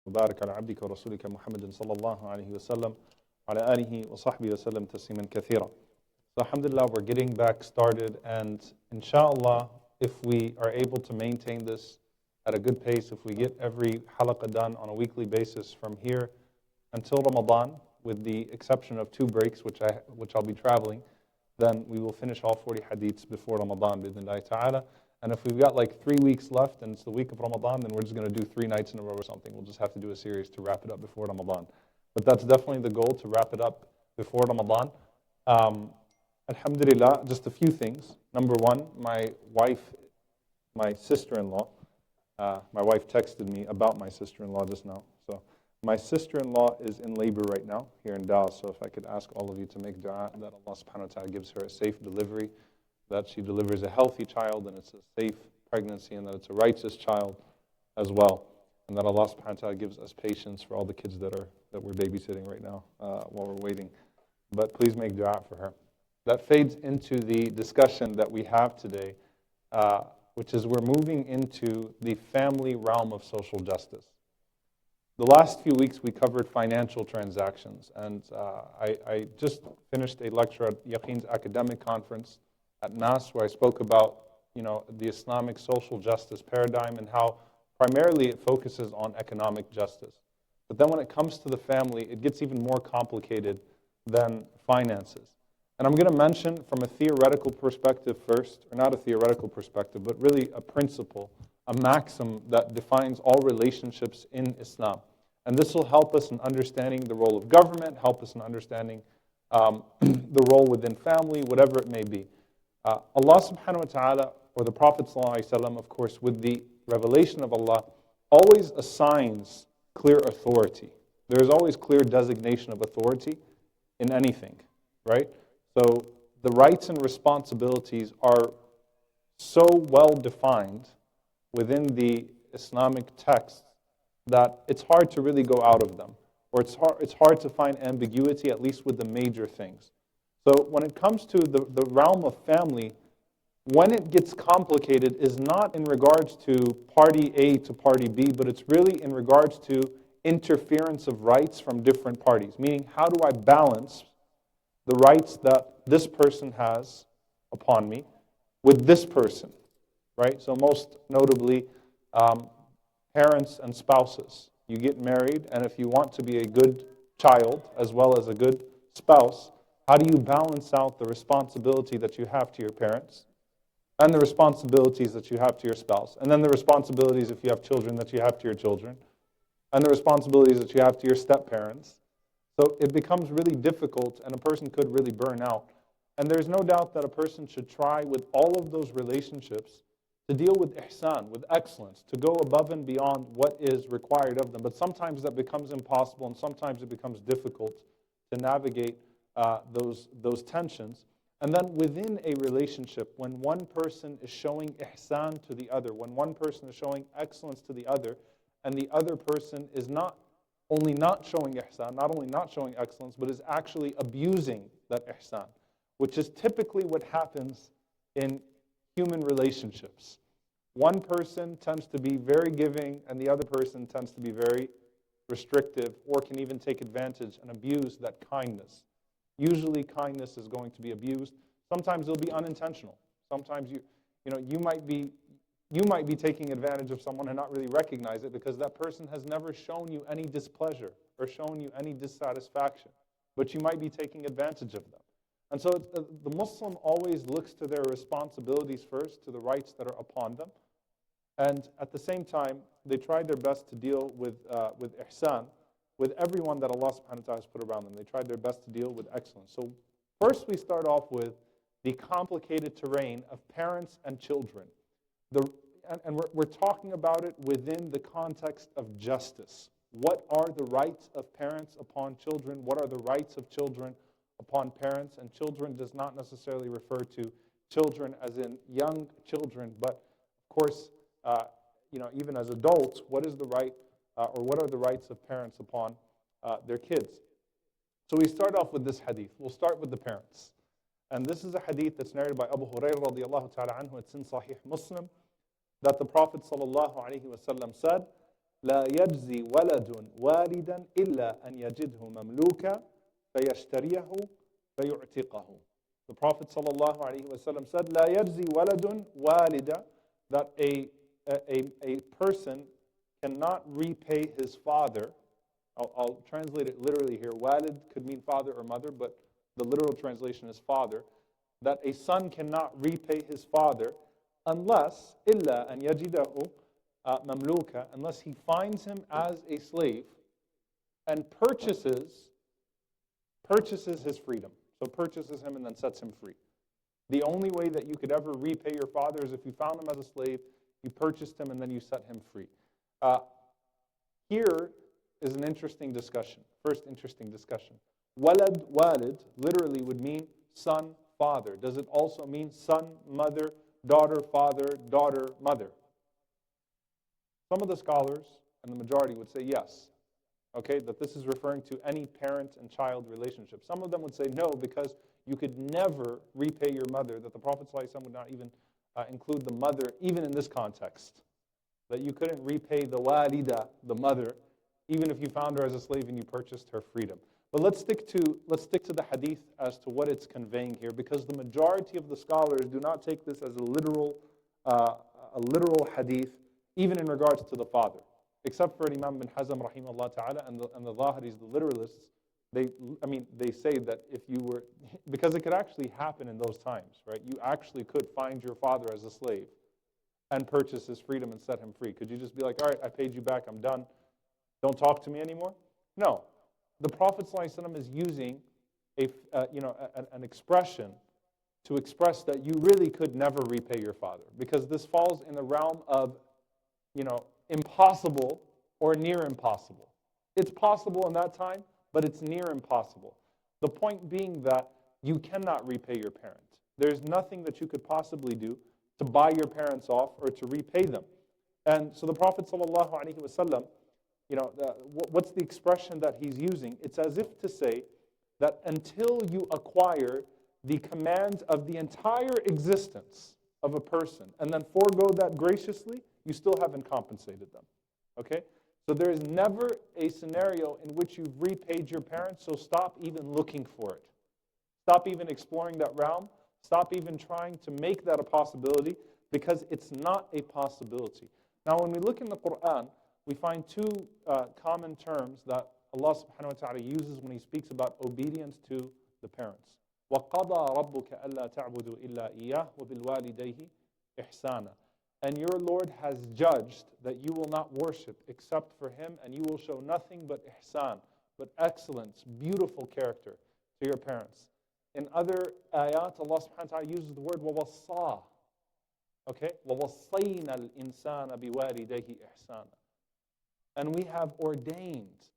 وبارك على عبدك ورسولك محمد صلى الله عليه وسلم وعلى آله وصحبه وسلم تسليما كثيرا. So alhamdulillah, we're getting back started, and inshallah, if we are able to maintain this at a good pace, if we get every halaqah done on a weekly basis from here until Ramadan, with the exception of 2 breaks, which I'll be traveling, then we will finish all 40 hadiths before Ramadan, bi'idhnillahi ta'ala. And if we've got like 3 weeks left and it's the week of Ramadan, then we're just going to do 3 nights in a row or something. We'll just have to do a series to wrap it up before Ramadan. But that's definitely the goal, to wrap it up before Ramadan. Alhamdulillah, just a few things. Number one, my sister-in-law, my wife texted me about my sister-in-law just now. So my sister-in-law is in labor right now here in Dallas. So if I could ask all of you to make dua that Allah subhanahu wa ta'ala gives her a safe delivery, that she delivers a healthy child and it's a safe pregnancy, and that it's a righteous child as well. And that Allah subhanahu wa ta'ala gives us patience for all the kids that we're babysitting right now while we're waiting. But please make dua for her. That fades into the discussion that we have today, which is we're moving into the family realm of social justice. The last few weeks we covered financial transactions, and I just finished a lecture at Yaqeen's academic conference at NAS where I spoke about the Islamic social justice paradigm and how primarily it focuses on economic justice. But then when it comes to the family, it gets even more complicated than finances. And I'm going to mention from a theoretical perspective first, or not a theoretical perspective, but really a principle, a maxim that defines all relationships in Islam. And this will help us in understanding the role of government, help us in understanding the role within family, whatever it may be. Allah subhanahu wa ta'ala, or the Prophet sallallahu alaihi wasallam, of course, with the revelation of Allah, always assigns clear authority. There is always clear designation of authority in anything, right? So the rights and responsibilities are so well defined within the Islamic text that it's hard to really go out of them, or it's hard to find ambiguity, at least with the major things. So when it comes to the realm of family, when it gets complicated is not in regards to party A to party B, but it's really in regards to interference of rights from different parties. Meaning, how do I balance the rights that this person has upon me with this person, right? So most notably, parents and spouses. You get married, and if you want to be a good child as well as a good spouse, how do you balance out the responsibility that you have to your parents and the responsibilities that you have to your spouse, and then the responsibilities, if you have children, that you have to your children, and the responsibilities that you have to your step-parents? So it becomes really difficult, and a person could really burn out. And there's no doubt that a person should try with all of those relationships to deal with ihsan, with excellence, to go above and beyond what is required of them. But sometimes that becomes impossible, and sometimes it becomes difficult to navigate those tensions. And then within a relationship, when one person is showing ihsan to the other, when one person is showing excellence to the other, and the other person is not only not showing ihsan, not only not showing excellence, but is actually abusing that ihsan, which is typically what happens in human relationships. One person tends to be very giving, and the other person tends to be very restrictive, or can even take advantage and abuse that kindness. Usually kindness is going to be abused. Sometimes it'll be unintentional. Sometimes you might be taking advantage of someone and not really recognize it because that person has never shown you any displeasure or shown you any dissatisfaction, but you might be taking advantage of them. And so the Muslim always looks to their responsibilities first, to the rights that are upon them, and at the same time, they try their best to deal with ihsan, with everyone that Allah subhanahu wa ta'ala has put around them. They tried their best to deal with excellence. So first we start off with the complicated terrain of parents and children. And we're talking about it within the context of justice. What are the rights of parents upon children? What are the rights of children upon parents? And children does not necessarily refer to children as in young children, but of course, even as adults, what is the right or what are the rights of parents upon their kids? So we start off with this hadith. We'll start with the parents. And this is a hadith that's narrated by Abu Hurairah radiallahu ta'ala anhu. It's in Sahih Muslim, that the Prophet sallallahu alaihi wasallam said لا يجزي ولد والدا إلا أن يجده مملوكا فيشتريه فيعتقه. The Prophet ﷺ said, لا يجزي ولد والدا, that a person cannot repay his father. I'll translate it literally here. Walid could mean father or mother, but the literal translation is father. That a son cannot repay his father unless, إلا أن يجده mamluka, unless he finds him as a slave and purchases his freedom. So purchases him and then sets him free. The only way that you could ever repay your father is if you found him as a slave, you purchased him, and then you set him free. Here is an interesting discussion. First interesting discussion. Walad, walid, literally would mean son, father. Does it also mean son, mother, daughter, father, daughter, mother? Some of the scholars, and the majority, would say yes. Okay, that this is referring to any parent and child relationship. Some of them would say no, because you could never repay your mother, that the Prophet ﷺ would not even include the mother, even in this context. That you couldn't repay the walida, the mother, even if you found her as a slave and you purchased her freedom. But let's stick to the hadith as to what it's conveying here, because the majority of the scholars do not take this as a literal hadith, even in regards to the father. Except for Imam bin Hazm rahimahullah ta'ala and the Zahiris, the literalists, they say that if you were, because it could actually happen in those times, right? You actually could find your father as a slave and purchase his freedom and set him free. Could you just be like, all right, I paid you back, I'm done, don't talk to me anymore? No. The Prophet ﷺ is using an expression to express that you really could never repay your father, because this falls in the realm of, impossible or near impossible. It's possible in that time, but it's near impossible. The point being that you cannot repay your parents. There's nothing that you could possibly do to buy your parents off or to repay them. And so the Prophet ﷺ, what's the expression that he's using? It's as if to say that until you acquire the command of the entire existence of a person and then forego that graciously, you still haven't compensated them. Okay? So there is never a scenario in which you've repaid your parents, so stop even looking for it. Stop even exploring that realm. Stop even trying to make that a possibility, because it's not a possibility. Now, when we look in the Quran, we find two common terms that Allah subhanahu wa ta'ala uses when He speaks about obedience to the parents. وَقَضَى رَبُّكَ أَلَّا تَعْبُدُوا إِلَّا إِيَّهُ وَبِالْوَالِدَيْهِ إِحْسَانًا. And your Lord has judged that you will not worship except for Him, and you will show nothing but ihsan, but excellence, beautiful character to your parents. In other ayat, Allah subhanahu wa ta'ala uses the word وَوَصَّى. Okay? وَوَصَّيْنَا الْإِنسَانَ بِوَالِدَيْهِ إِحْسَانًا. And we have ordained.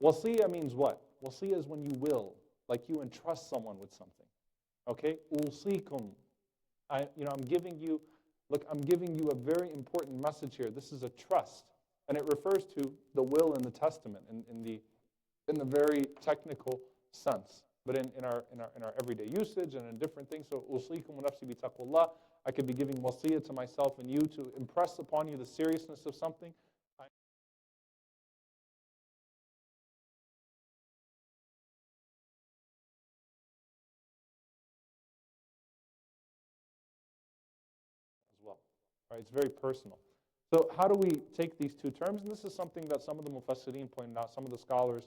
Wasiyah means what? Wasiyah is when you will, like you entrust someone with something. Okay? Usikum. I'm giving you a very important message here. This is a trust. And it refers to the will in the testament in the very technical sense. But in our everyday usage and in different things, so usikum wa nafsi bi taqwallah, I could be giving wasiyah to myself and you to impress upon you the seriousness of something. Well. Right, it's very personal. So how do we take these two terms? And this is something that some of the mufassirin pointed out, some of the scholars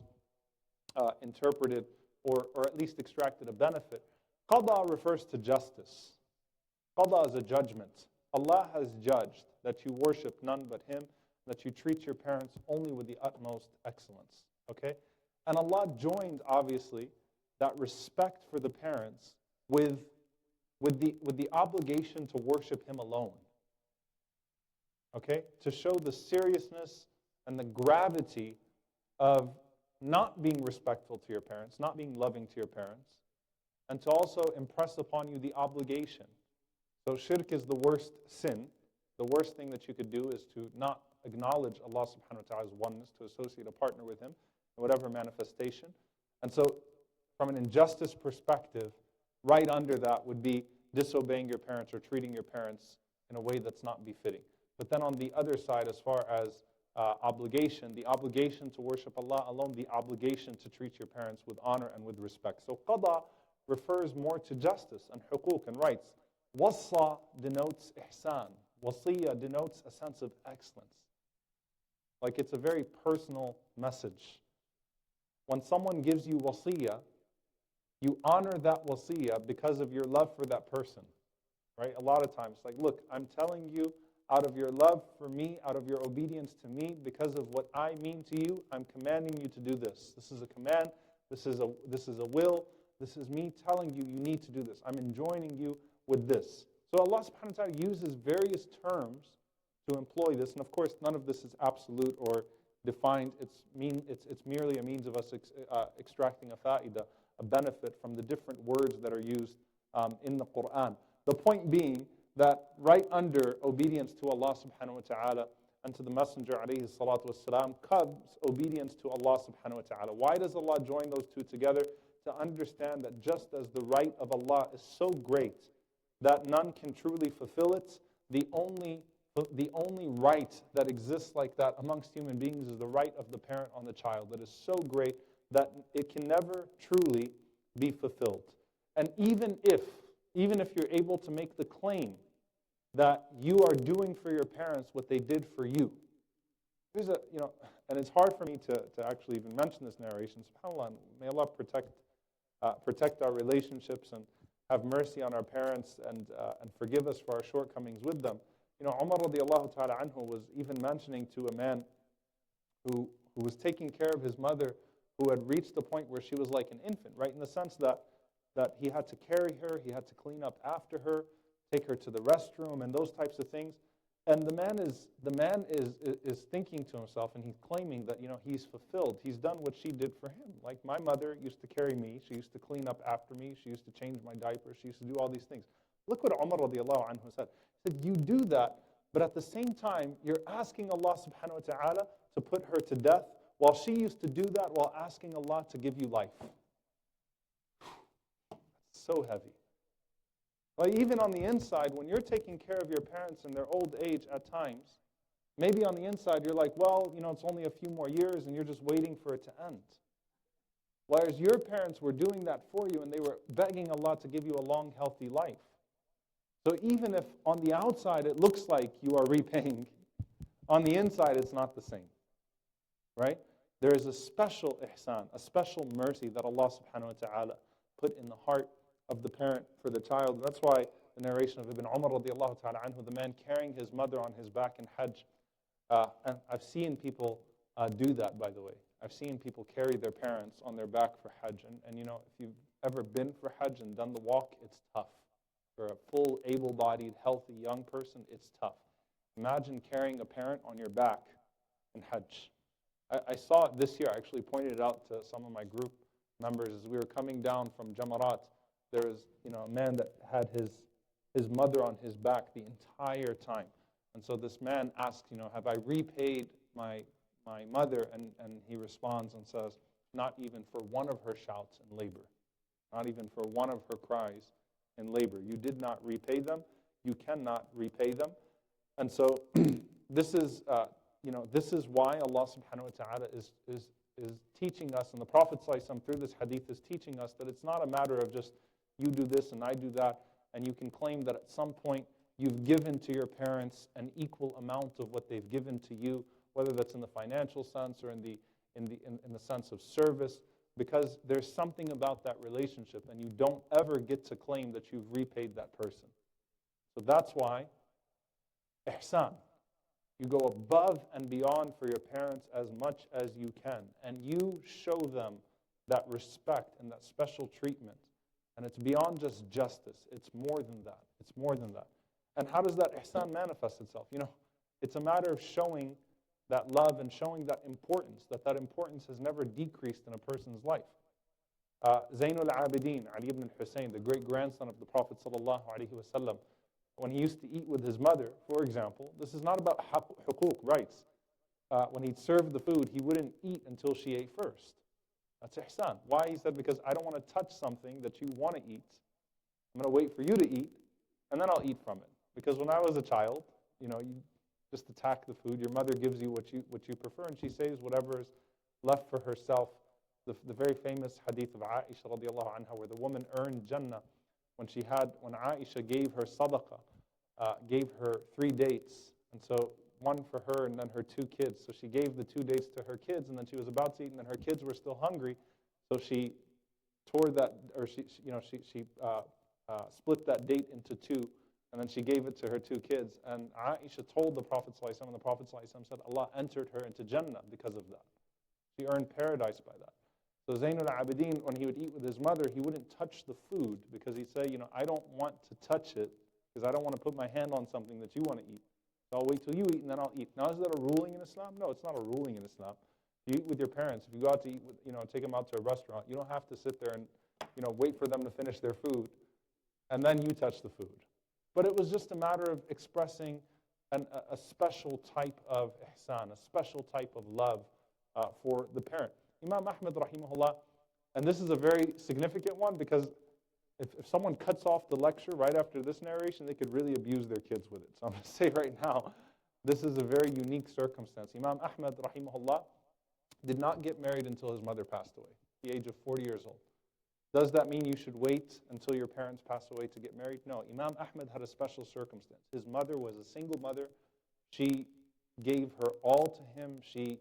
interpreted or at least extracted a benefit. Qada refers to justice. Qada is a judgment. Allah has judged that you worship none but Him, that you treat your parents only with the utmost excellence. Okay? And Allah joined, obviously, that respect for the parents with the obligation to worship Him alone. Okay? To show the seriousness and the gravity of not being respectful to your parents, not being loving to your parents, and to also impress upon you the obligation. So shirk is the worst sin. The worst thing that you could do is to not acknowledge Allah subhanahu wa ta'ala's oneness, to associate a partner with Him in whatever manifestation. And so from an injustice perspective, right under that would be disobeying your parents or treating your parents in a way that's not befitting. But then on the other side, as far as obligation, the obligation to worship Allah alone, the obligation to treat your parents with honor and with respect. So qada refers more to justice and huquq and rights. Wassa denotes ihsan. Wasiyya denotes a sense of excellence. Like it's a very personal message. When someone gives you wasiyya, you honor that wasiyya because of your love for that person. Right? A lot of times, like, look, I'm telling you out of your love for me, out of your obedience to me, because of what I mean to you, I'm commanding you to do this. This is a command, this is a will, this is me telling you you need to do this. I'm enjoining you with this. So Allah subhanahu wa ta'ala uses various terms to employ this, and of course none of this is absolute or defined. It's merely a means of us extracting a fa'idah, a benefit from the different words that are used in the Quran. The point being that right under obedience to Allah subhanahu wa ta'ala and to the Messenger alayhi salatu wasalam comes obedience to Allah subhanahu wa ta'ala. Why does Allah join those two together? To understand that just as the right of Allah is so great that none can truly fulfill it, the only right that exists like that amongst human beings is the right of the parent on the child. That is so great that it can never truly be fulfilled. And even if you're able to make the claim that you are doing for your parents what they did for you, and it's hard for me to actually even mention this narration. SubhanAllah, may Allah protect our relationships and have mercy on our parents and forgive us for our shortcomings with them. Umar radiallahu ta'ala anhu was even mentioning to a man who was taking care of his mother, who had reached the point where she was like an infant, right? In the sense that he had to carry her, he had to clean up after her, take her to the restroom, and those types of things. And the man is thinking to himself, and he's claiming that he's fulfilled. He's done what she did for him. Like my mother used to carry me, she used to clean up after me, she used to change my diaper, she used to do all these things. Look what Umar radiallahu anhu said. He said, you do that, but at the same time, you're asking Allah subhanahu wa ta'ala to put her to death, while she used to do that while asking Allah to give you life. So heavy. Like even on the inside, when you're taking care of your parents in their old age at times, maybe on the inside you're like, well, it's only a few more years and you're just waiting for it to end. Whereas your parents were doing that for you and they were begging Allah to give you a long, healthy life. So even if on the outside it looks like you are repaying, on the inside it's not the same. Right? There is a special ihsan, a special mercy that Allah subhanahu wa ta'ala put in the heart of the parent for the child. That's why the narration of Ibn Umar radiallahu ta'ala anhu, the man carrying his mother on his back in Hajj, and I've seen people do that, by the way. I've seen people carry their parents on their back for Hajj. And if you've ever been for Hajj and done the walk, it's tough. For a full, able-bodied, healthy young person, it's tough. Imagine carrying a parent on your back in Hajj. I saw it this year. I actually pointed it out to some of my group members as we were coming down from Jamarat. There was a man that had his mother on his back the entire time. And so this man asks, have I repaid my mother? And he responds and says, not even for one of her shouts in labor. Not even for one of her cries in labor. You did not repay them. You cannot repay them. And so this is why Allah subhanahu wa ta'ala is teaching us, and the Prophet ﷺ through this hadith is teaching us that it's not a matter of just you do this and I do that, and you can claim that at some point you've given to your parents an equal amount of what they've given to you, whether that's in the financial sense or in the sense of service, because there's something about that relationship, and you don't ever get to claim that you've repaid that person. So that's why ihsan. You go above and beyond for your parents as much as you can, and you show them that respect and that special treatment. And it's beyond just justice. It's more than that. It's more than that. And how does that ihsan manifest itself? It's a matter of showing that love and showing that importance, that importance has never decreased in a person's life. Zainul Abidin, Ali ibn al-Hussein, the great-grandson of the Prophet ﷺ, when he used to eat with his mother, for example, this is not about huquq, rights. When he'd serve the food, he wouldn't eat until she ate first. That's ihsan. Why? He said, because I don't want to touch something that you want to eat. I'm going to wait for you to eat, and then I'll eat from it. Because when I was a child, just attack the food. Your mother gives you what you prefer, and she saves whatever is left for herself. The very famous hadith of Aisha radiallahu anha, where the woman earned Jannah when Aisha gave her sadaqah, gave her 3 dates, and so one for her and then her 2 kids. So she gave the 2 dates to her kids, and then she was about to eat, and then her kids were still hungry, so she tore that, or she split that date into 2, and then she gave it to her 2 kids. And Aisha told the Prophet ﷺ, and the Prophet ﷺ said, Allah entered her into Jannah because of that. She earned paradise by that. So Zainul Abidin, when he would eat with his mother, he wouldn't touch the food because he'd say, I don't want to touch it because I don't want to put my hand on something that you want to eat. So I'll wait till you eat and then I'll eat. Now, is that a ruling in Islam? No, it's not a ruling in Islam. If you eat with your parents, if you go out to eat with, take them out to a restaurant, you don't have to sit there and, wait for them to finish their food and then you touch the food. But it was just a matter of expressing a special type of ihsan, a special type of love for the parent. Imam Ahmad rahimahullah, and this is a very significant one because if someone cuts off the lecture right after this narration, they could really abuse their kids with it. So I'm going to say right now, this is a very unique circumstance. Imam Ahmad rahimahullah did not get married until his mother passed away, at the age of 40 years old. Does that mean you should wait until your parents pass away to get married? No, Imam Ahmad had a special circumstance. His mother was a single mother. She gave her all to him. She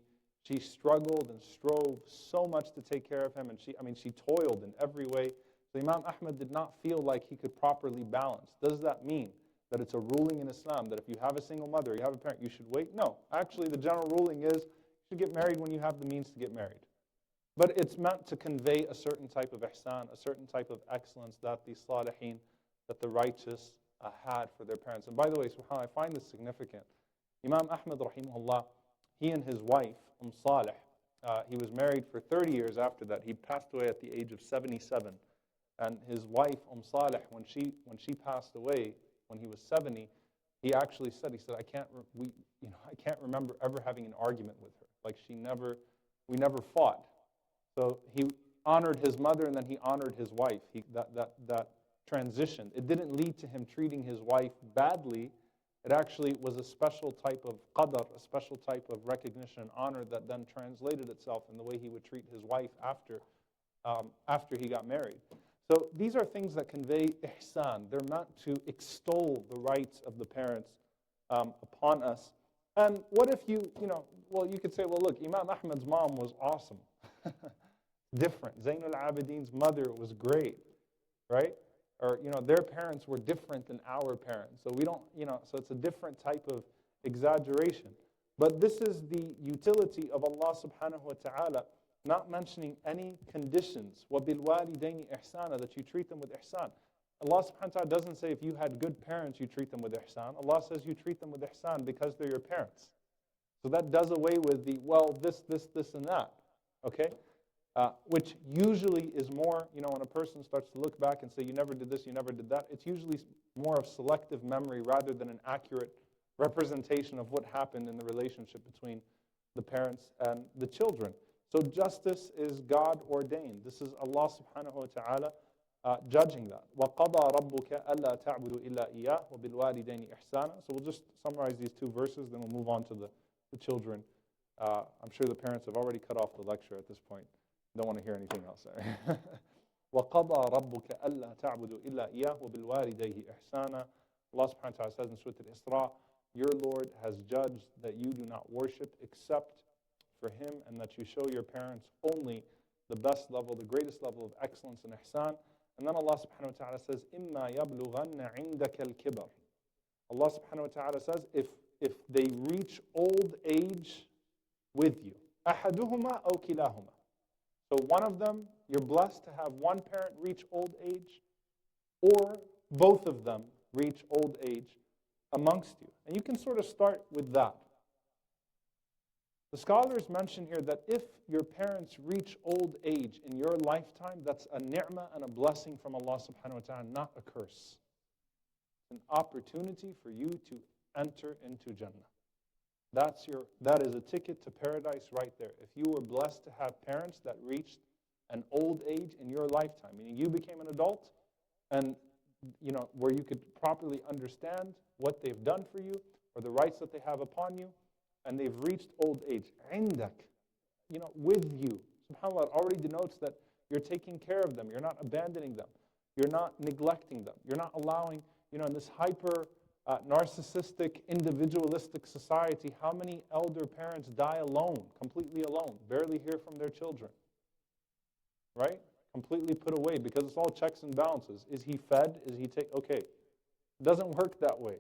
struggled and strove so much to take care of him, and she toiled in every way. So Imam Ahmad did not feel like he could properly balance. Does that mean that it's a ruling in Islam that if you have a single mother, you have a parent, you should wait? No. Actually, the general ruling is you should get married when you have the means to get married. But it's meant to convey a certain type of ihsan, a certain type of excellence that the salihin, that the righteous had for their parents. And by the way, subhanAllah, I find this significant. Imam Ahmad rahimahullah, he and his wife, Salih, he was married for 30 years after that. He passed away at the age of 77. And his wife, Salih, when she passed away, when he was 70, he actually said, I can't remember ever having an argument with her. Like we never fought. So he honored his mother and then he honored his wife. That transition, it didn't lead to him treating his wife badly. It actually was a special type of qadar, a special type of recognition and honor that then translated itself in the way he would treat his wife after he got married. So these are things that convey ihsan. They're meant to extol the rights of the parents upon us. And what if you could say, well, look, Imam Ahmad's mom was awesome. Different. Zainul Abidin's mother was great, right? Or, their parents were different than our parents. So we don't, so it's a different type of exaggeration. But this is the utility of Allah subhanahu wa ta'ala, not mentioning any conditions. وَبِالْوَالِدَيْنِ إِحْسَانًا, that you treat them with ihsan. Allah subhanahu wa ta'ala doesn't say if you had good parents, you treat them with ihsan. Allah says you treat them with ihsan because they're your parents. So that does away with the, this, and that. Okay? Which usually is more, when a person starts to look back and say, you never did this, you never did that, it's usually more of selective memory rather than an accurate representation of what happened in the relationship between the parents and the children. So justice is God ordained. This is Allah subhanahu wa ta'ala judging that. وَقَضَى رَبُّكَ أَلَّا تَعْبُدُوا إِلَّا إِيَّاهُ وَبِالْوَالِدَيْنِ إِحْسَانًا. So we'll just summarize these 2 verses, then we'll move on to the children. I'm sure the parents have already cut off the lecture at this point. Don't want to hear anything else. وَقَضَى رَبُّكَ أَلَّا تَعْبُدُوا إِلَّا إِيَّاهُ وَبِالْوَالِدَيْهِ إِحْسَانًا. Allah subhanahu wa ta'ala says in Surah Al-Isra, your Lord has judged that you do not worship except for Him and that you show your parents only the best level, the greatest level of excellence and ihsan. And then Allah subhanahu wa ta'ala says, إِمَّا يَبْلُغَنَّ عِنْدَكَ الْكِبَرِ. Allah subhanahu wa ta'ala says, if they reach old age with you, أَحَدُهُمَا أَوْ كِلَاهُمَا. So one of them, you're blessed to have one parent reach old age, or both of them reach old age amongst you. And you can sort of start with that. The scholars mention here that if your parents reach old age in your lifetime, that's a ni'mah and a blessing from Allah subhanahu wa ta'ala, not a curse. An opportunity for you to enter into Jannah. That is a ticket to paradise right there. If you were blessed to have parents that reached an old age in your lifetime, meaning you became an adult, and where you could properly understand what they've done for you, or the rights that they have upon you, and they've reached old age. عندك, with you. SubhanAllah, it already denotes that you're taking care of them. You're not abandoning them. You're not neglecting them. You're not allowing, in this hyper narcissistic, individualistic society, how many elder parents die alone, completely alone, barely hear from their children, right? Completely put away because it's all checks and balances. Is he fed? Is he okay? It doesn't work that way.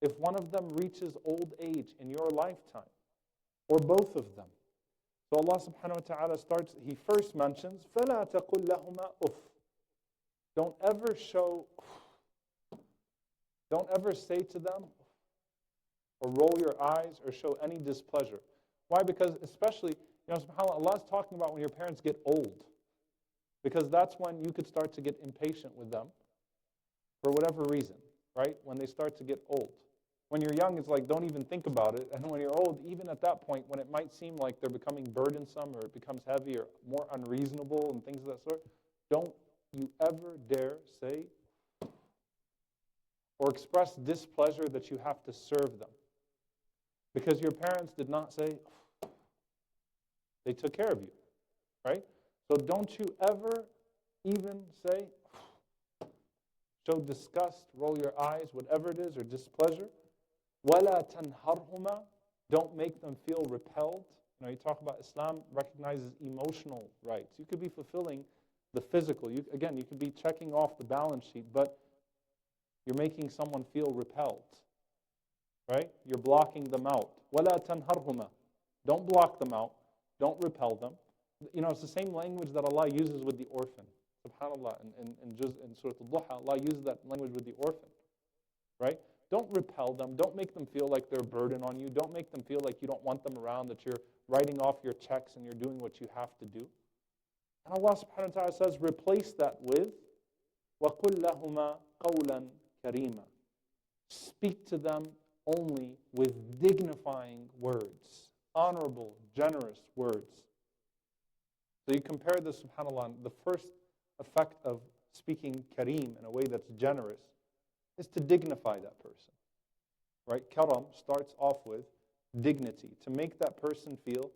If one of them reaches old age in your lifetime, or both of them, so Allah subhanahu wa ta'ala starts, He first mentions, فَلَا تَقُلْ لَهُمَا أُفْ. Don't ever say to them, or roll your eyes, or show any displeasure. Why? Because especially, subhanAllah, Allah is talking about when your parents get old. Because that's when you could start to get impatient with them, for whatever reason, right? When they start to get old. When you're young, it's like, don't even think about it. And when you're old, even at that point, when it might seem like they're becoming burdensome, or it becomes heavy, or more unreasonable, and things of that sort, don't you ever dare say or express displeasure that you have to serve them. Because your parents did not say, they took care of you, right? So don't you ever even say, show disgust, roll your eyes, whatever it is, or displeasure. وَلَا تَنْهَرْهُمَا. Don't make them feel repelled. You talk about Islam recognizes emotional rights. You could be fulfilling the physical. You could be checking off the balance sheet, but you're making someone feel repelled, right? You're blocking them out. وَلَا تَنْهَرْهُمَا. Don't block them out. Don't repel them. It's the same language that Allah uses with the orphan. SubhanAllah, in Surah Al-Duha, Allah uses that language with the orphan, right? Don't repel them. Don't make them feel like they're a burden on you. Don't make them feel like you don't want them around, that you're writing off your checks and you're doing what you have to do. And Allah subhanahu wa ta'ala says, replace that with وَقُلْ لَهُمَا قَوْلًا كَرِيمًا. Speak to them only with dignifying words, honorable, generous words. So you compare this, subhanAllah, the first effect of speaking kareem in a way that's generous is to dignify that person, right? Karam starts off with dignity, to make that person feel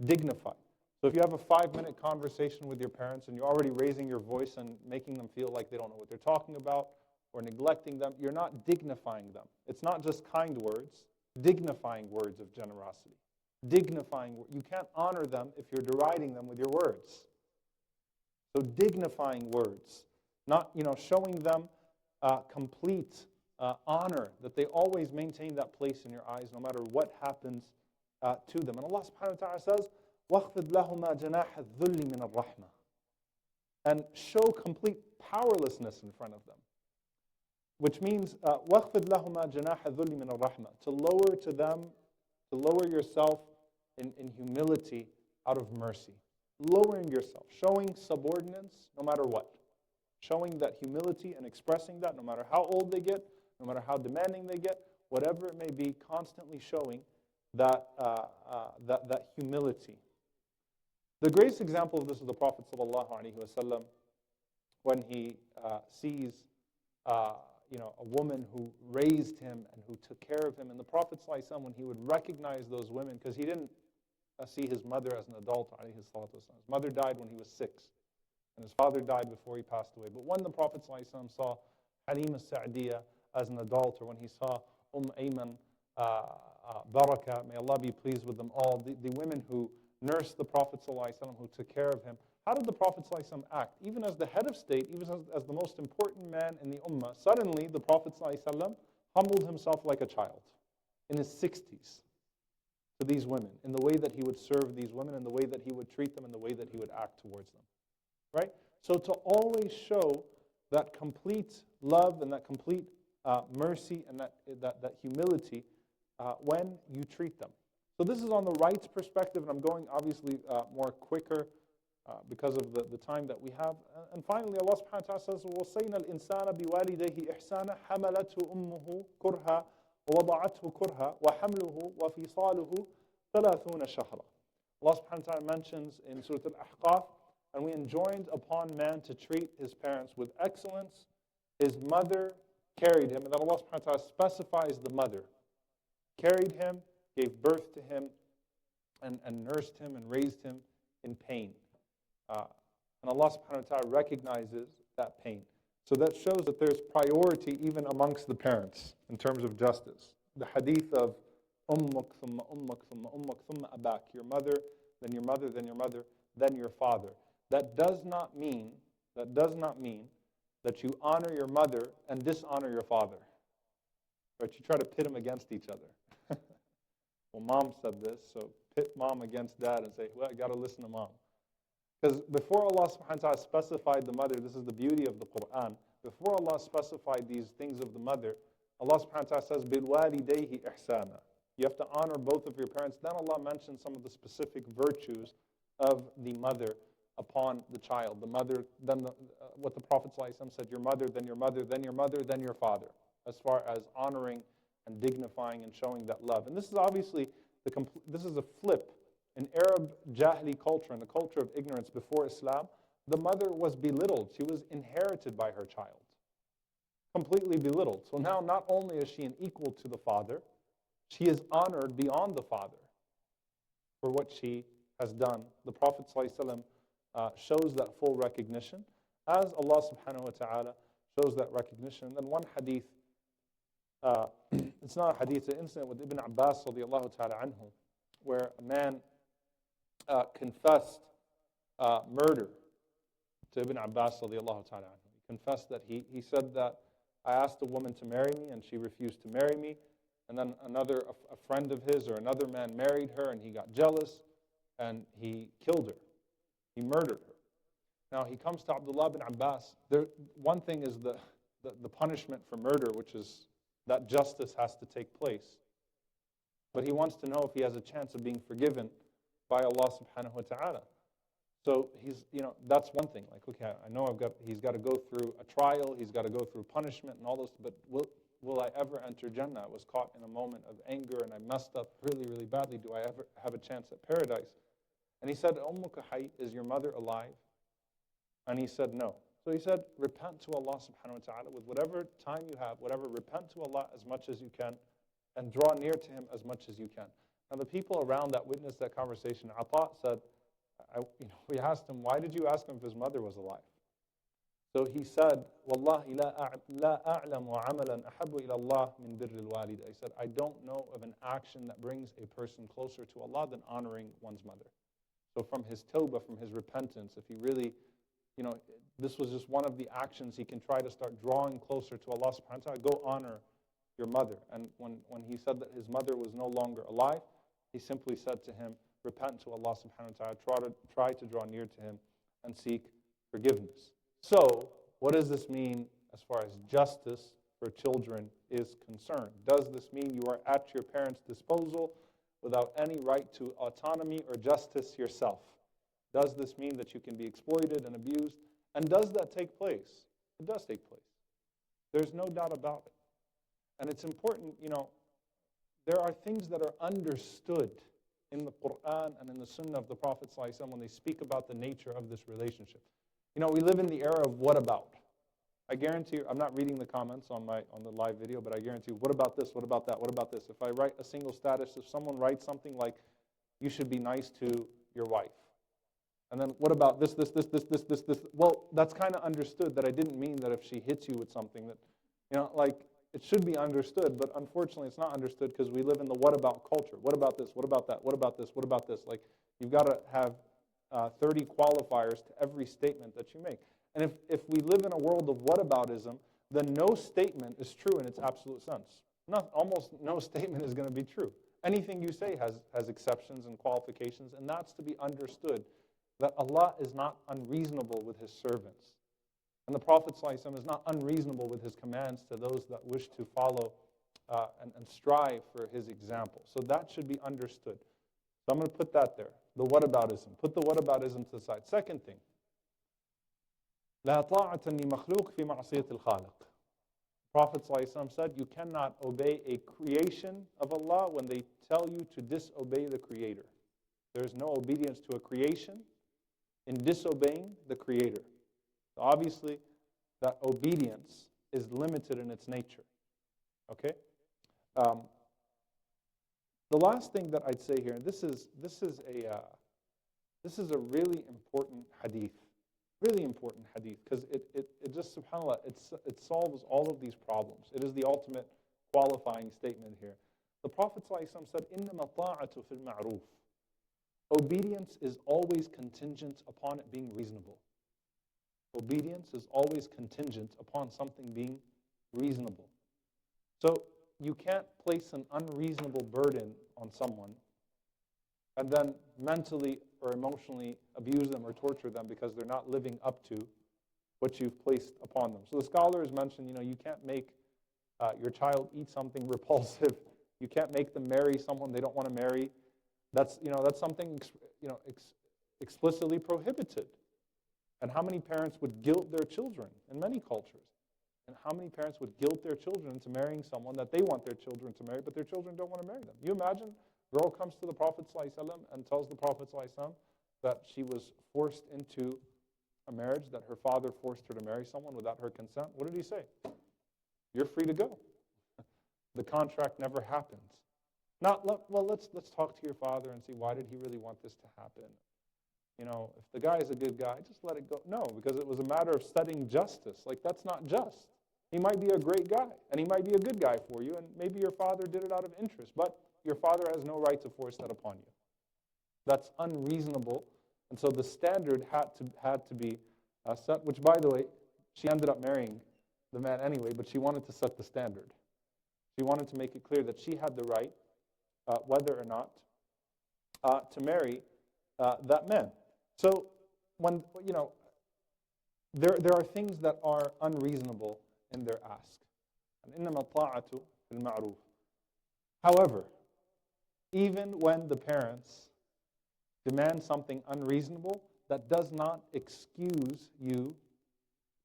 dignified. So if you have a 5-minute conversation with your parents and you're already raising your voice and making them feel like they don't know what they're talking about or neglecting them, you're not dignifying them. It's not just kind words, dignifying words of generosity. You can't honor them if you're deriding them with your words. So dignifying words, not showing them complete honor, that they always maintain that place in your eyes no matter what happens to them. And Allah subhanahu wa ta'ala says, وَاخْفِضْ لَهُمَا جَنَاحَ الذُّلِّ مِنَ الرَّحْمَةِ. And show complete powerlessness in front of them. Which means, وَاخْفِضْ لَهُمَا جَنَاحَ الذُّلِّ مِنَ الرَّحْمَةِ. To lower yourself in humility out of mercy. Lowering yourself, showing subordinates no matter what. Showing that humility and expressing that no matter how old they get, no matter how demanding they get, whatever it may be, constantly showing that humility. The greatest example of this is the Prophet ﷺ when he sees a woman who raised him and who took care of him. And the Prophet ﷺ, when he would recognize those women, because he didn't see his mother as an adult, his mother died when he was 6. And his father died before he passed away. But when the Prophet ﷺ saw Halima Sa'diyah as an adult, or when he saw Ayman, Baraka, may Allah be pleased with them all, the women who nursed the Prophet ﷺ, who took care of him, how did the Prophet ﷺ act? Even as the head of state, even as the most important man in the ummah, suddenly the Prophet ﷺ humbled himself like a child in his 60s to these women, in the way that he would serve these women, in the way that he would treat them, in the way that he would act towards them. Right? So to always show that complete love and that complete mercy and that humility when you treat them. So this is on the rights perspective, and I'm going obviously more quicker because of the time that we have. And finally, Allah subhanahu wa ta'ala says, وَوَصَّيْنَا الْإِنسَانَ بِوَالِدَيْهِ إِحْسَانًا حَمَلَتْهُ أُمُّهُ كُرْهًا وَوَضَعَتْهُ كُرْهًا وَحَمْلُهُ وَفِصَالُهُ 30 شهرًا. Allah subhanahu wa ta'ala mentions in Surah Al-Ahqaf, and we enjoined upon man to treat his parents with excellence. His mother carried him, and then Allah subhanahu wa ta'ala specifies the mother. carried him, gave birth to him, and nursed him and raised him in pain. And Allah subhanahu wa ta'ala recognizes that pain. So that shows that there's priority even amongst the parents in terms of justice. The hadith of ummuk thumma ummuk thumma ummuk thumma abak, your mother, then your mother, then your mother, then your father. That does not mean that you honor your mother and dishonor your father. But you try to pit them against each other. Well, mom said this, so pit mom against dad and say, well, I got to listen to mom. Because before Allah subhanahu wa ta'ala specified the mother, this is the beauty of the Quran, before Allah specified these things of the mother, Allah subhanahu wa ta'ala says, بِالْوَالِدَيْهِ إِحْسَانًا. You have to honor both of your parents. Then Allah mentions some of the specific virtues of the mother upon the child. The mother, then what the Prophet ﷺ said, your mother, then your mother, then your mother, then your father, as far as honoring and dignifying and showing that love. And this is obviously, this is a flip. In Arab Jahili culture, in the culture of ignorance before Islam, the mother was belittled. She was inherited by her child. Completely belittled. So now not only is she an equal to the father, she is honored beyond the father for what she has done. The Prophet ﷺ shows that full recognition as Allah subhanahu wa ta'ala shows that recognition. And then one hadith, it's not a hadith, it's an incident with Ibn Abbas radiallahu ta'ala anhu, where a man confessed murder to Ibn Abbas radiallahu ta'ala anhu. He confessed that he said that I asked a woman to marry me and she refused to marry me. And then a friend of his or another man married her and he got jealous and he killed her. He murdered her. Now he comes to Abdullah bin Abbas. One thing is the punishment for murder, which is that justice has to take place. But he wants to know if he has a chance of being forgiven by Allah subhanahu wa ta'ala. So that's one thing. Like, okay, I know he's got to go through a trial, he's got to go through punishment and all this, but will I ever enter Jannah? I was caught in a moment of anger and I messed up really, really badly. Do I ever have a chance at paradise? And he said, Ummuka hayy, is your mother alive? And he said, no. So he said, repent to Allah subhanahu wa ta'ala with whatever time you have, repent to Allah as much as you can and draw near to Him as much as you can. Now the people around that witnessed that conversation, Ata said, we asked him, why did you ask him if his mother was alive? So he said, Wallahi la a'lamu amalan ahabbu ila Allah min birril walida. He said, I don't know of an action that brings a person closer to Allah than honoring one's mother. So from his tawbah, from his repentance, if he really, this was just one of the actions he can try to start drawing closer to Allah subhanahu wa ta'ala, go honor your mother. And when he said that his mother was no longer alive, he simply said to him, repent to Allah subhanahu wa ta'ala, try to draw near to Him and seek forgiveness. So, what does this mean as far as justice for children is concerned? Does this mean you are at your parents' disposal without any right to autonomy or justice yourself? Does this mean that you can be exploited and abused? And does that take place? It does take place. There's no doubt about it. And it's important, there are things that are understood in the Quran and in the Sunnah of the Prophet ﷺ when they speak about the nature of this relationship. We live in the era of what about? I guarantee you, I'm not reading the comments on the live video, but I guarantee you, what about this, what about that, what about this? If I write a single status, if someone writes something like, you should be nice to your wife, and then what about this, well, that's kind of understood that I didn't mean that if she hits you with something that, it should be understood, but unfortunately it's not understood because we live in the what about culture. What about this? What about that? What about this? What about this? Like, you've got to have 30 qualifiers to every statement that you make. And if we live in a world of whataboutism, then no statement is true in its absolute sense. Almost no statement is going to be true. Anything you say has exceptions and qualifications, and that's to be understood that Allah is not unreasonable with His servants. And the Prophet ﷺ is not unreasonable with his commands to those that wish to follow and strive for his example. So that should be understood. So I'm going to put that there, the whataboutism. Put the whataboutism to the side. Second thing, لا طاعة لمخلوق في معصية الخالق. The Prophet ﷺ said, you cannot obey a creation of Allah when they tell you to disobey the Creator. There is no obedience to a creation in disobeying the Creator. So obviously, that obedience is limited in its nature. Okay? The last thing that I'd say here, and this is a really important hadith, because it just, subhanAllah, it solves all of these problems. It is the ultimate qualifying statement here. The Prophet ﷺ said, إِنَّمَا طَاعَةُ فِي الْمَعْرُوفِ. Obedience is always contingent upon it being reasonable. Obedience is always contingent upon something being reasonable. So you can't place an unreasonable burden on someone and then mentally or emotionally abuse them or torture them because they're not living up to what you've placed upon them. So the scholars mentioned, you can't make your child eat something repulsive. You can't make them marry someone they don't want to marry. That's something explicitly prohibited. And how many parents would guilt their children in many cultures? And how many parents would guilt their children into marrying someone that they want their children to marry, but their children don't want to marry them? You imagine a girl comes to the Prophet ﷺ and tells the Prophet ﷺ that she was forced into a marriage, that her father forced her to marry someone without her consent. What did he say? You're free to go. The contract never happens. Let's talk to your father and see, why did he really want this to happen? If the guy is a good guy, just let it go. No, because it was a matter of studying justice. Like, that's not just. He might be a great guy, and he might be a good guy for you, and maybe your father did it out of interest, but your father has no right to force that upon you. That's unreasonable, and so the standard had to be set, which, by the way, she ended up marrying the man anyway, but she wanted to set the standard. She wanted to make it clear that she had the right, whether or not, to marry that man. So when there are things that are unreasonable in their ask. إِنَّمَا الطَّاعَةُ فِي الْمَعْرُوفِ. However, even when the parents demand something unreasonable, that does not excuse you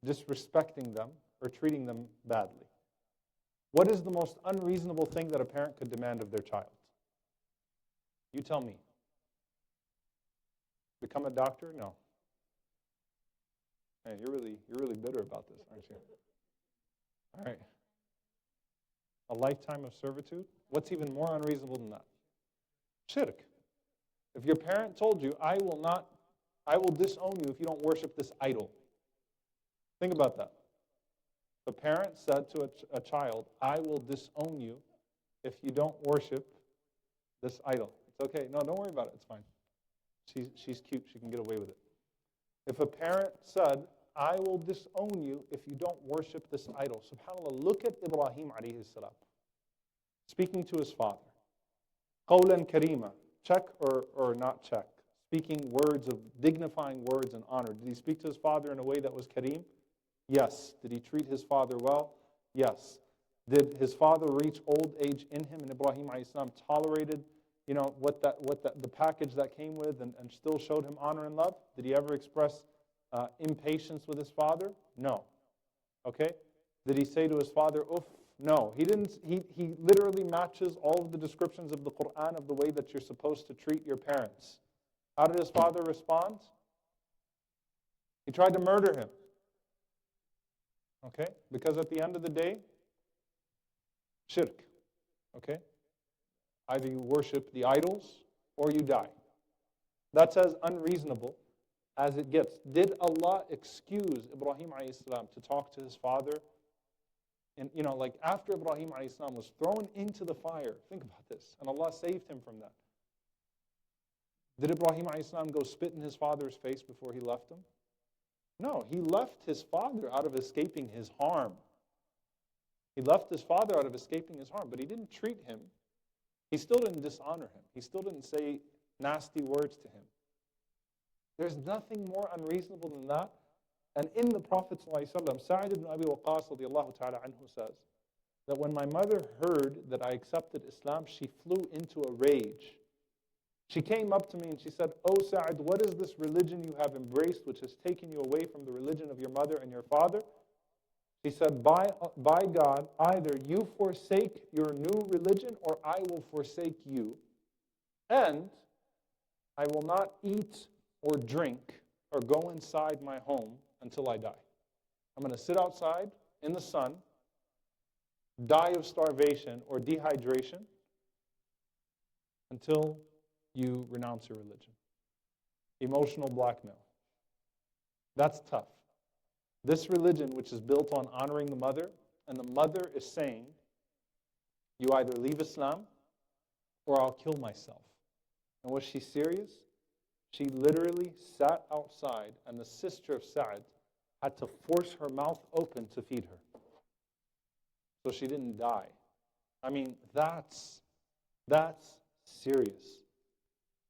disrespecting them or treating them badly. What is the most unreasonable thing that a parent could demand of their child? You tell me. Become a doctor? No. Hey, you're really bitter about this, aren't you? All right. A lifetime of servitude? What's even more unreasonable than that? Shirk. If your parent told you, I will disown you if you don't worship this idol. Think about that. The parent said to a child, I will disown you if you don't worship this idol. It's okay. No, don't worry about it. It's fine. She's cute. She can get away with it. If a parent said, I will disown you if you don't worship this idol. SubhanAllah, look at Ibrahim alayhi salam. Speaking to his father. Qawlan karima. Check or not check. Speaking words of dignifying words and honor. Did he speak to his father in a way that was kareem? Yes. Did he treat his father well? Yes. Did his father reach old age in him, and Ibrahim alayhi salam tolerated the package that came with and still showed him honor and love? Did he ever express impatience with his father? No. Okay? Did he say to his father, uff? No. He didn't. He literally matches all of the descriptions of the Quran of the way that you're supposed to treat your parents. How did his father respond? He tried to murder him. Okay? Because at the end of the day, shirk. Okay? Either you worship the idols or you die. That's as unreasonable as it gets. Did Allah excuse Ibrahim alayhi salam to talk to his father? And like after Ibrahim alayhi salam was thrown into the fire, think about this, and Allah saved him from that. Did Ibrahim alayhi salam go spit in his father's face before he left him? No, he left his father out of escaping his harm. He left his father out of escaping his harm, but he didn't treat him. He still didn't dishonor him. He still didn't say nasty words to him. There's nothing more unreasonable than that. And in the Prophet ﷺ, Sa'id ibn Abi Waqqas radiallahu ta'ala anhu says that when my mother heard that I accepted Islam, she flew into a rage. She came up to me and she said, "Oh Sa'id, what is this religion you have embraced which has taken you away from the religion of your mother and your father?" He said, by God, either you forsake your new religion or I will forsake you. And I will not eat or drink or go inside my home until I die. I'm going to sit outside in the sun, die of starvation or dehydration, until you renounce your religion. Emotional blackmail. That's tough. This religion, which is built on honoring the mother, and the mother is saying, you either leave Islam or I'll kill myself. And was she serious? She literally sat outside, and the sister of Sa'd had to force her mouth open to feed her, so she didn't die. I mean, that's serious.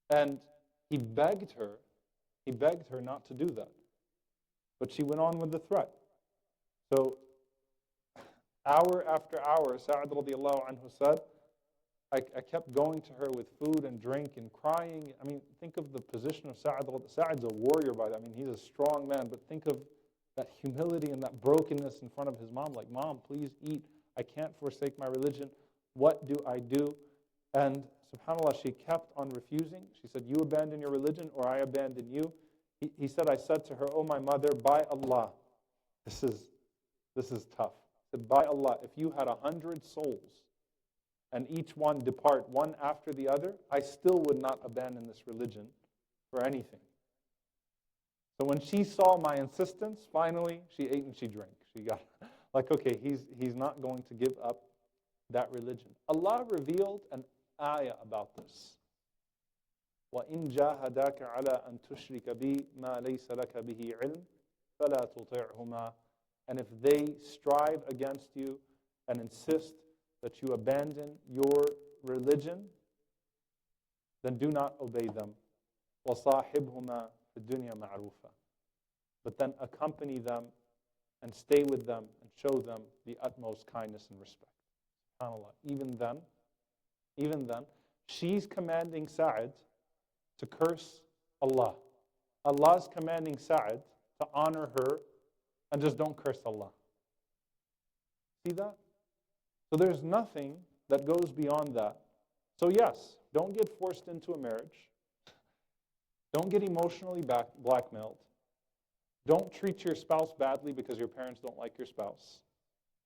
And he begged her not to do that. But she went on with the threat. So, hour after hour, Sa'd radiallahu anhu said, I kept going to her with food and drink and crying. I mean, think of the position of Sa'd. Sa'd's a warrior by that. I mean, he's a strong man, but think of that humility and that brokenness in front of his mom. Like, Mom, please eat. I can't forsake my religion. What do I do? And subhanAllah, she kept on refusing. She said, you abandon your religion or I abandon you. He said, I said to her, oh my mother, by Allah, this is tough. He said, by Allah, if you had 100 souls and each one depart one after the other, I still would not abandon this religion for anything. So when she saw my insistence, finally, she ate and she drank. She got like, okay, he's not going to give up that religion. Allah revealed an ayah about this. وَإِن جَاهَدَاكَ عَلَىٰ أَن تُشْرِكَ بِي مَا لَيْسَ لَكَ بِهِ عِلْمٍ فَلَا تُطِعْهُمَا. And if they strive against you and insist that you abandon your religion, then do not obey them. وَصَاحِبْهُمَا فِي الدُّنْيَا مَعْرُوفًا. But then accompany them and stay with them and show them the utmost kindness and respect. SubhanAllah. Even then, she's commanding Sa'd to curse Allah. Allah's commanding Sa'd to honor her and just don't curse Allah. See that? So there's nothing that goes beyond that. So yes, don't get forced into a marriage. Don't get emotionally blackmailed. Don't treat your spouse badly because your parents don't like your spouse.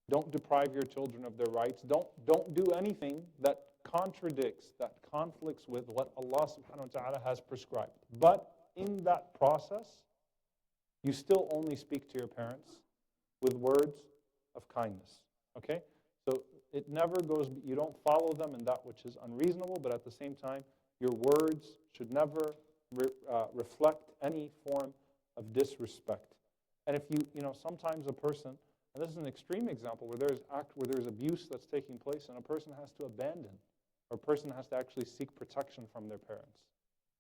Don't deprive your children of their rights. Don't do anything that contradicts, that conflicts with what Allah subhanahu wa ta'ala has prescribed. But in that process, you still only speak to your parents with words of kindness. Okay? So it never goes, you don't follow them in that which is unreasonable, but at the same time, your words should never reflect any form of disrespect. And if sometimes a person, and this is an extreme example where there's abuse that's taking place and a person has to abandon, or a person has to actually seek protection from their parents.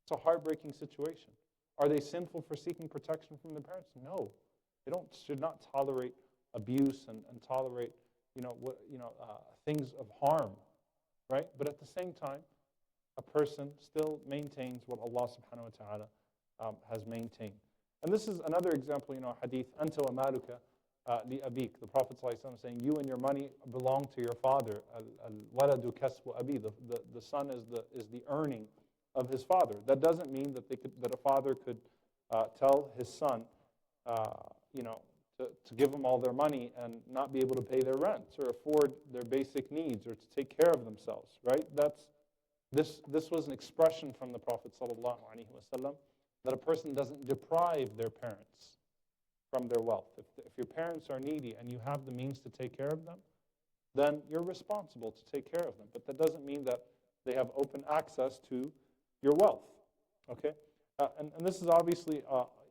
It's a heartbreaking situation. Are they sinful for seeking protection from their parents? No. They should not tolerate abuse and tolerate things of harm, right? But at the same time, a person still maintains what Allah subhanahu wa ta'ala has maintained. And this is another example, hadith, anta wa maluka li abik. The Prophet ﷺ saying, you and your money belong to your father. Al-waladu kasbu abi. The son is the earning of his father. That doesn't mean that a father could tell his son, to give them all their money and not be able to pay their rents or afford their basic needs or to take care of themselves, right? This was an expression from the Prophet ﷺ that a person doesn't deprive their parents from their wealth. If your parents are needy and you have the means to take care of them, then you're responsible to take care of them. But that doesn't mean that they have open access to your wealth. Okay? And this is obviously,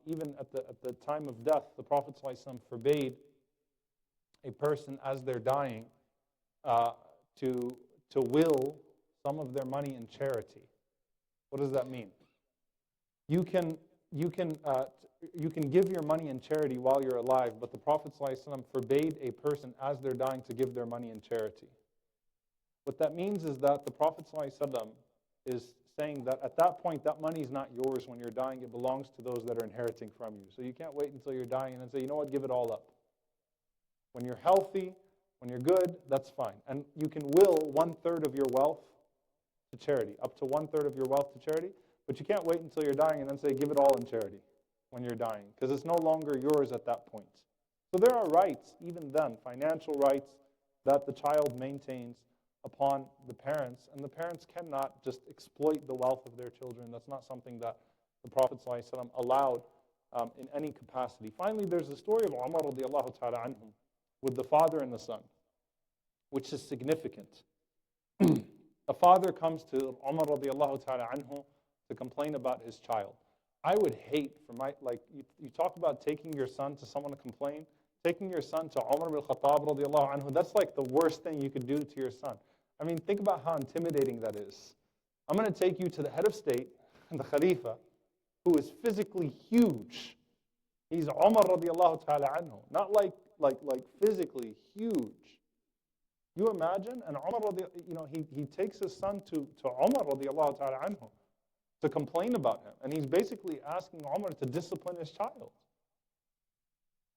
even at the time of death, the Prophet ﷺ forbade a person as they're dying to will some of their money in charity. What does that mean? You can give your money in charity while you're alive, but the Prophet ﷺ forbade a person as they're dying to give their money in charity. What that means is that the Prophet ﷺ is saying that at that point, that money is not yours when you're dying. It belongs to those that are inheriting from you. So you can't wait until you're dying and then say, you know what, give it all up. When you're healthy, when you're good, that's fine. And you can will 1/3 of your wealth to charity, up to 1/3 of your wealth to charity, but you can't wait until you're dying and then say, give it all in charity when you're dying, because it's no longer yours at that point. So there are rights, even then, financial rights that the child maintains upon the parents, and the parents cannot just exploit the wealth of their children. That's not something that the Prophet ﷺ allowed in any capacity. Finally, there's the story of Umar radiallahu ta'ala anhum with the father and the son, which is significant. A father comes to Umar radiallahu ta'ala anhu to complain about his child. I would hate for you talk about taking your son to someone to complain, taking your son to Umar ibn Khattab radiallahu anhu, that's like the worst thing you could do to your son. I mean, think about how intimidating that is. I'm going to take you to the head of state, the Khalifa, who is physically huge. He's Umar radiallahu ta'ala anhu, not like physically huge. You imagine? And Umar, he takes his son to Umar radiallahu ta'ala anhu to complain about him. And he's basically asking Umar to discipline his child.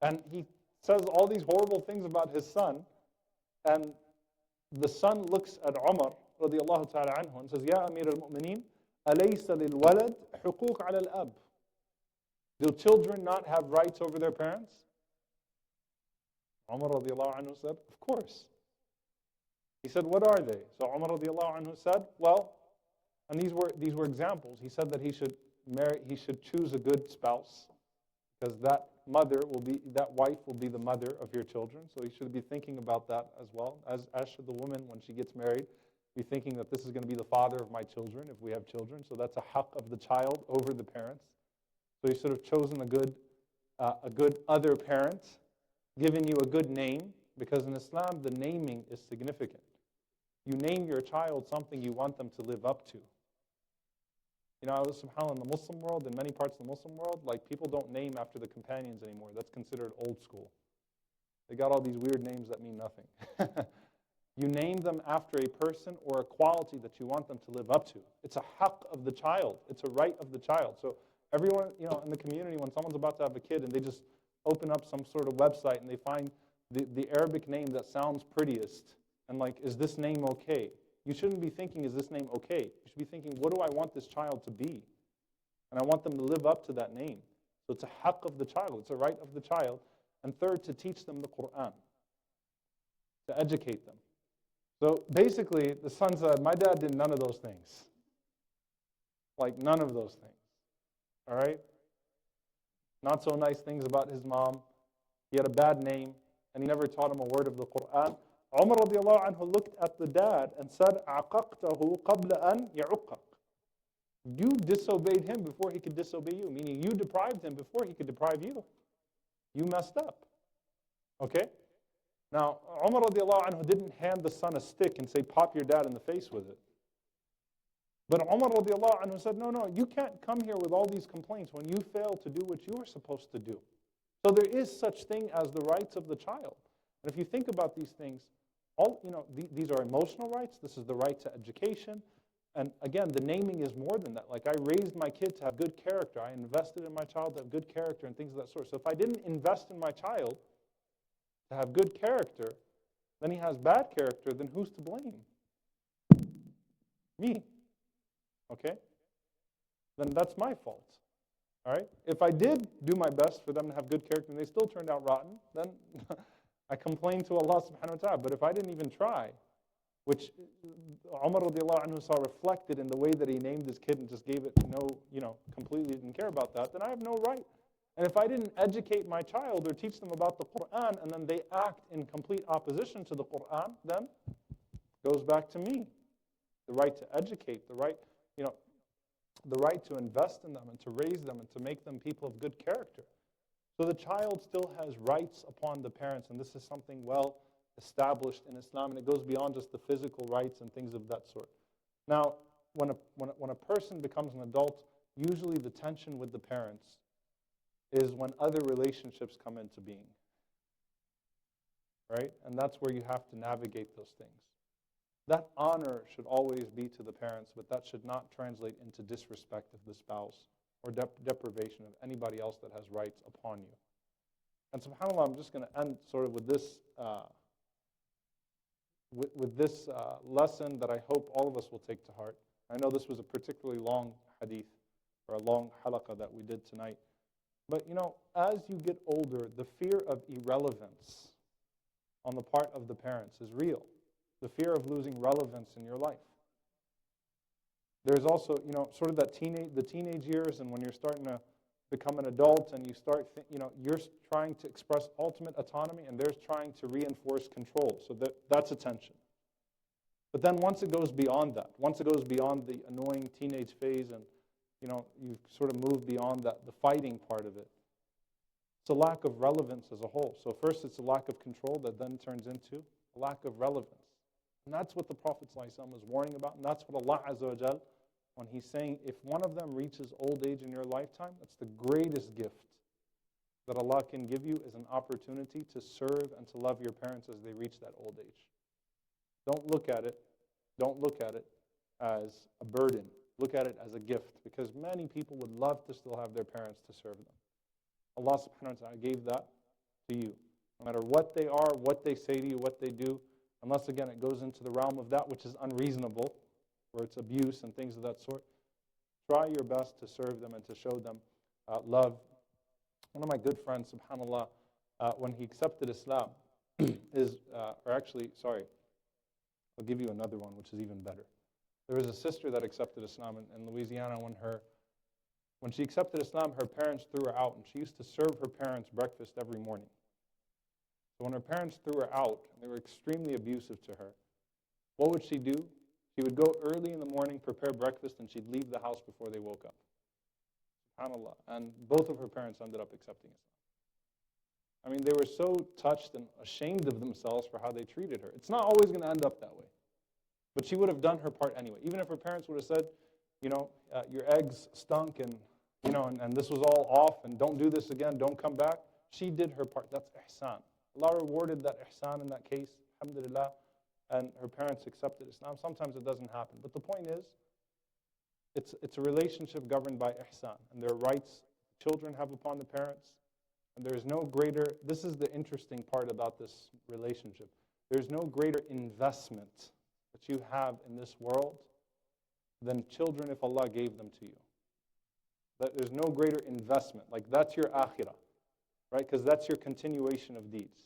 And he says all these horrible things about his son. And the son looks at Umar radiallahu ta'ala anhu and says, Ya Amir al-Mu'mineen, أَلَيْسَ لِلْوَلَدْ حُقُوقَ عَلَى الْأَبْ. Do children not have rights over their parents? Umar radiallahu anhu said, of course. He said, what are they? So Umar radiallahu anhu said, well, and these were examples. He said that he should choose a good spouse, because that wife will be the mother of your children. So he should be thinking about that as well, as should the woman when she gets married, be thinking that this is going to be the father of my children if we have children. So that's a haqq of the child over the parents. So he should have chosen a good other parent, given you a good name, because in Islam the naming is significant. You name your child something you want them to live up to. You know, subhanAllah, in the Muslim world, in many parts of the Muslim world, like people don't name after the companions anymore. That's considered old school. They got all these weird names that mean nothing. You name them after a person or a quality that you want them to live up to. It's a haqq of the child. It's a right of the child. So everyone, in the community, when someone's about to have a kid and they just open up some sort of website and they find the Arabic name that sounds prettiest, and like, is this name okay? You shouldn't be thinking, is this name okay? You should be thinking, what do I want this child to be? And I want them to live up to that name. So it's a haqq of the child. It's a right of the child. And third, to teach them the Quran, to educate them. So basically, the son said, my dad did none of those things. Like, none of those things. All right? Not so nice things about his mom. He had a bad name, and he never taught him a word of the Quran. Umar radiallahu anhu looked at the dad and said, عَقَقْتَهُ قَبْلَ أَنْ يَعُقَّقْ. You disobeyed him before he could disobey you, meaning you deprived him before he could deprive you. You messed up. Okay? Now, Umar radiallahu anhu didn't hand the son a stick and say, pop your dad in the face with it. But Umar radiallahu anhu said, no, you can't come here with all these complaints when you fail to do what you were supposed to do. So there is such thing as the rights of the child. And if you think about these things, these are emotional rights. This is the right to education. And again, the naming is more than that. Like, I raised my kid to have good character. I invested in my child to have good character and things of that sort. So if I didn't invest in my child to have good character, then he has bad character, then who's to blame? Me. Okay? Then that's my fault. All right? If I did do my best for them to have good character and they still turned out rotten, then I complain to Allah subhanahu wa ta'ala. But if I didn't even try, which Umar radiallahu anhu saw reflected in the way that he named his kid and just gave it completely didn't care about that, then I have no right. And if I didn't educate my child or teach them about the Quran and then they act in complete opposition to the Quran, then it goes back to me. The right to educate, the right to invest in them and to raise them and to make them people of good character. So the child still has rights upon the parents, and this is something well established in Islam, and it goes beyond just the physical rights and things of that sort. Now, when a person becomes an adult, usually the tension with the parents is when other relationships come into being, right? And that's where you have to navigate those things. That honor should always be to the parents, but that should not translate into disrespect of the spouse or deprivation of anybody else that has rights upon you. And subhanAllah, I'm just going to end sort of with this lesson that I hope all of us will take to heart. I know this was a particularly long hadith or a long halaqah that we did tonight. But as you get older, the fear of irrelevance on the part of the parents is real. the fear of losing relevance in your life. There's also, sort of that the teenage years, and when you're starting to become an adult and you start, you're trying to express ultimate autonomy and they're trying to reinforce control. So that's a tension. But then once it goes beyond that, once it goes beyond the annoying teenage phase and, you sort of move beyond that, the fighting part of it, it's a lack of relevance as a whole. So first it's a lack of control that then turns into a lack of relevance. And that's what the Prophet ﷺ was warning about, and that's what Allah Azza wa Jal, when He's saying, if one of them reaches old age in your lifetime, that's the greatest gift that Allah can give you, is an opportunity to serve and to love your parents as they reach that old age. Don't look at it as a burden. Look at it as a gift, because many people would love to still have their parents to serve them. Allah subhanahu wa ta'ala gave that to you. No matter what they are, what they say to you, what they do, unless again it goes into the realm of that which is unreasonable, where it's abuse and things of that sort, try your best to serve them and to show them love. One of my good friends, subhanAllah, when he accepted Islam, I'll give you another one which is even better. There was a sister that accepted Islam in Louisiana. When she accepted Islam, her parents threw her out, and she used to serve her parents breakfast every morning. So when her parents threw her out, they were extremely abusive to her. What would she do? She would go early in the morning, prepare breakfast, and she'd leave the house before they woke up. SubhanAllah. And both of her parents ended up accepting Islam. I mean, they were so touched and ashamed of themselves for how they treated her. It's not always going to end up that way. But she would have done her part anyway. Even if her parents would have said, your eggs stunk and this was all off and don't do this again, don't come back. She did her part. That's ihsan. Allah rewarded that ihsan in that case, alhamdulillah, and her parents accepted Islam. Sometimes it doesn't happen. But the point is, it's a relationship governed by ihsan, and there are rights children have upon the parents. And there's no greater, this is the interesting part about this relationship, there's no greater investment that you have in this world than children if Allah gave them to you. That there's no greater investment. Like that's your akhirah, right? Because that's your continuation of deeds.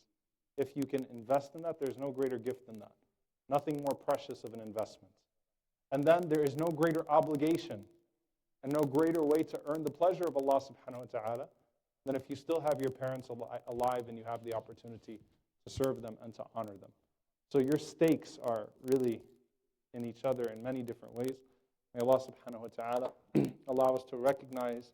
If you can invest in that, there's no greater gift than that. Nothing more precious of an investment. And then there is no greater obligation and no greater way to earn the pleasure of Allah subhanahu wa ta'ala than if you still have your parents alive and you have the opportunity to serve them and to honor them. So your stakes are really in each other in many different ways. May Allah subhanahu wa ta'ala allow us to recognize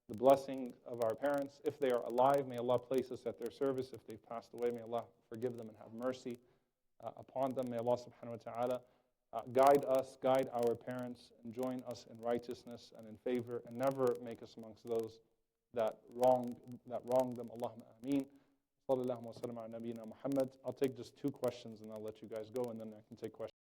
the blessing of our parents. If they are alive, may Allah place us at their service. If they've passed away, may Allah forgive them and have mercy upon them. May Allah subhanahu wa ta'ala guide us, guide our parents, and join us in righteousness and in favor, and never make us amongst those that wrong them. Allahumma ameen. Sallallahu wa sallam ala nabiyyina Muhammad. I'll take just 2 questions and I'll let you guys go, and then I can take questions.